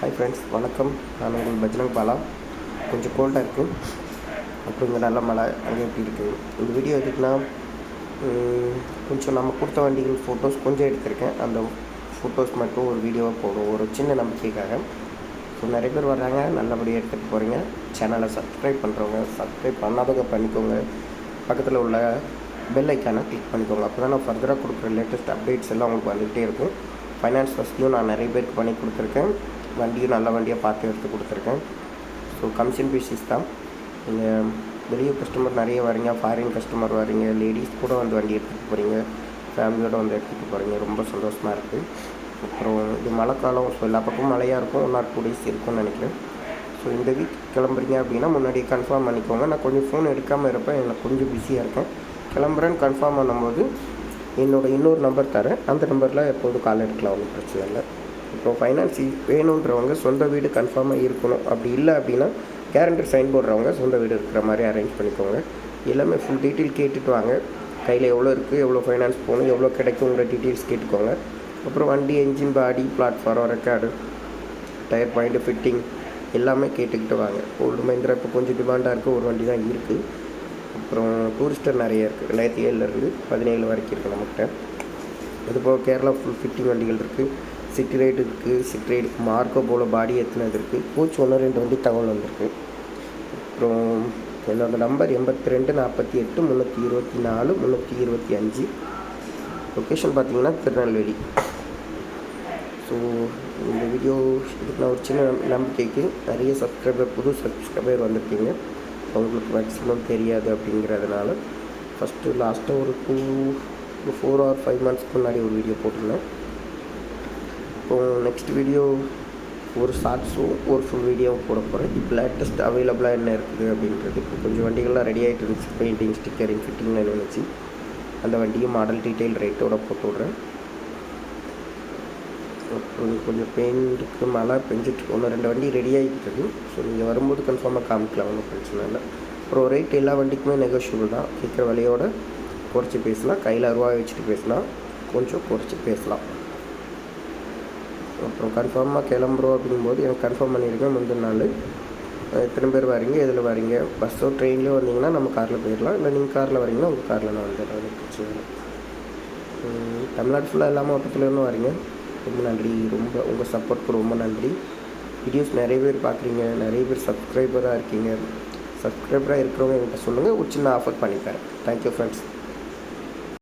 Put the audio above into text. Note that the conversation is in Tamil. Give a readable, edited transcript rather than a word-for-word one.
ஹாய் ஃப்ரெண்ட்ஸ், வணக்கம். நான் உங்கள் பஜ்ரங் பாலா. கொஞ்சம் கோல்டாக இருக்குது, அப்புறம் இங்கே நல்ல மழை. அங்கே எப்படி இருக்குது? இந்த வீடியோ எதுக்குன்னா, கொஞ்சம் நம்ம கொடுத்த வண்டிகள் ஃபோட்டோஸ் கொஞ்சம் எடுத்திருக்கேன். அந்த ஃபோட்டோஸ் மட்டும் ஒரு வீடியோவாக போடும், ஒரு சின்ன நம்பிக்கைக்காக. ஸோ நிறைய பேர் வர்றாங்க, நல்லபடியாக எடுத்துகிட்டு போகிறீங்க. சேனலை சப்ஸ்கிரைப் பண்ணுறவங்க சப்ஸ்கிரைப் பண்ணாதவங்க பண்ணிக்கோங்க. பக்கத்தில் உள்ள பெல் ஐக்கானை கிளிக் பண்ணிக்கோங்க. அப்போ தான் நான் ஃபர்தராக கொடுக்குற லேட்டஸ்ட் அப்டேட்ஸ் எல்லாம் உங்களுக்கு வந்துகிட்டே இருக்கும். ஃபைனான்ஸ் ஃபஸ்ட்லையும் நான் நிறைய பேருக்கு பண்ணி கொடுத்துருக்கேன். வண்டியும் நல்ல வண்டியாக பார்த்து எடுத்து கொடுத்துருக்கேன். ஸோ கமிஷன் பேசிஸ் தான். நீங்கள் வெளியூர் கஸ்டமர் நிறைய வரீங்க, ஃபாரின் கஸ்டமர் வரீங்க, லேடிஸ் கூட வந்து வண்டி எடுத்துகிட்டு போகிறீங்க, ஃபேமிலியோடு வந்து எடுத்துகிட்டு போகிறீங்க. ரொம்ப சந்தோஷமாக இருக்குது. அப்புறம் இது மழைக்காலம், ஸோ எல்லா பக்கமும் மழையாக இருக்கும். 1 or 2 days இருக்கும்னு நினைக்கிறேன். ஸோ இந்த வீக் கிளம்புறீங்க அப்படின்னா முன்னாடியே கன்ஃபார்ம் பண்ணிக்கோங்க. நான் கொஞ்சம் ஃபோன் எடுக்காமல் இருப்பேன், எனக்கு கொஞ்சம் பிஸியாக இருக்கேன். கிளம்புறேன்னு கன்ஃபார்ம் பண்ணும்போது என்னோடய இன்னொரு நம்பர் தரேன், அந்த நம்பரில் எப்போதும் கால் எடுக்கலாம், ஒன்றும் பிரச்சனை இல்லை. இப்போ ஃபைனான்ஸ் வேணுன்றவங்க சொந்த வீடு கன்ஃபார்மாக இருக்கணும். அப்படி இல்லை அப்படின்னா கேரண்டர் சைன் போடுறவங்க சொந்த வீடு இருக்கிற மாதிரி அரேஞ்ச் பண்ணிக்கோங்க. எல்லாமே ஃபுல் டீட்டெயில் கேட்டுட்டு வாங்க. கையில் எவ்வளோ இருக்குது, எவ்வளோ ஃபைனான்ஸ் போகணும், எவ்வளோ கிடைக்குங்கிற டீட்டெயில்ஸ் கேட்டுக்கோங்க. அப்புறம் வண்டி engine, body, platform, record, tyre point, fitting எல்லாமே கேட்டுக்கிட்டு வாங்க. ஓல்டு மஹிந்திரா இப்போ கொஞ்சம் டிமாண்டாக இருக்குது, ஒரு வண்டி தான் இருக்குது. அப்புறம் டூரிஸ்டர் நிறைய இருக்குது. 2007 17 வரைக்கும் இருக்குது நம்மகிட்ட. அதுபோக கேரளா ஃபுல் ஃபிட்டிங் வண்டிகள் இருக்குது. சிட்டி ரைடு இருக்குது, சிட்டி ரைடுக்கு மார்க்கோ போல் பாடி எத்தனது இருக்குது. கோச் 1-2 வண்டி தகவல் வந்திருக்கு. அப்புறம் என்னோடய நம்பர் 82 48 324 325. லொக்கேஷன் பார்த்திங்கன்னா திருநெல்வேலி. ஸோ இந்த வீடியோ இதுக்கு நான் ஒரு சின்ன நம்பிக்கைக்கு நிறைய சப்ஸ்கிரைபர், புது சப்ஸ்கிரைபர் வந்திருக்கீங்க. அவங்களுக்கு மேக்ஸிமம் தெரியாது அப்படிங்கிறதுனால லாஸ்ட்டாக ஒரு 4 or 5 months முன்னாடி ஒரு வீடியோ போட்டிருந்தேன். இப்போது நெக்ஸ்ட் வீடியோ ஒரு ஷார்ட்ஸும் ஒரு ஃபுல் வீடியோவும் போட போகிறேன். இப்போ லேட்டஸ்ட் அவைலபிளாக என்ன இருக்குது அப்படின்றது. இப்போ கொஞ்சம் வண்டிகள்லாம் ரெடி ஆகிட்டு இருந்துச்சு, பெயிண்டிங், ஸ்டிக்கரிங், ஃபிட்டிங்னு நினச்சி அந்த வண்டியும் மாடல் டீட்டெயில் ரேட்டோடு போட்டு விட்றேன். அப்புறம் கொஞ்சம் பெயிண்ட்டுக்கு மழை பெஞ்சிட்டு 1-2 வண்டி ரெடி ஆகிட்டு இருக்குது. ஸோ நீங்கள் வரும்போது கன்ஃபார்மாக காமிக்கலாம், ஒன்றும் பிரச்சனை இல்லை. அப்புறம் ரேட் எல்லா வண்டிக்குமே நெகோஷியபிள் தான். கேட்குற விலையோட குறைச்சி பேசலாம். கையில் ரூபாய் வச்சுட்டு பேசலாம், கொஞ்சம் குறைச்சி பேசலாம். அப்புறம் கன்ஃபார்மாக கிளம்புறோம் அப்படிங்கும்போது எனக்கு கன்ஃபார்ம் பண்ணியிருக்கேன் முந்தின நாள். எத்தனை பேர் வரீங்க, எதில் வரீங்க, பஸ்ஸோ ட்ரெயின்லேயோ வந்தீங்கன்னா நம்ம காரில் போயிடலாம். இல்லை நீங்கள் காரில் வரீங்கன்னா உங்கள் காரில் நான் வந்துடுறேன், அது பிரச்சனை இல்லை. தமிழ்நாடு ஃபுல்லாக எல்லா மாவட்டத்துலேருந்து வரீங்க. ரொம்ப நன்றி. உங்கள் சப்போர்ட்க்கு ரொம்ப நன்றி. வீடியோஸ் நிறைய பேர் பார்க்குறீங்க, நிறைய பேர் சப்ஸ்கிரைபராக இருக்கீங்க. சப்ஸ்கிரைபராக இருக்கிறவங்க என்கிட்ட சொல்லுங்கள், ஒரு சின்ன ஆஃபர் பண்ணித்தரேன். Thank you friends.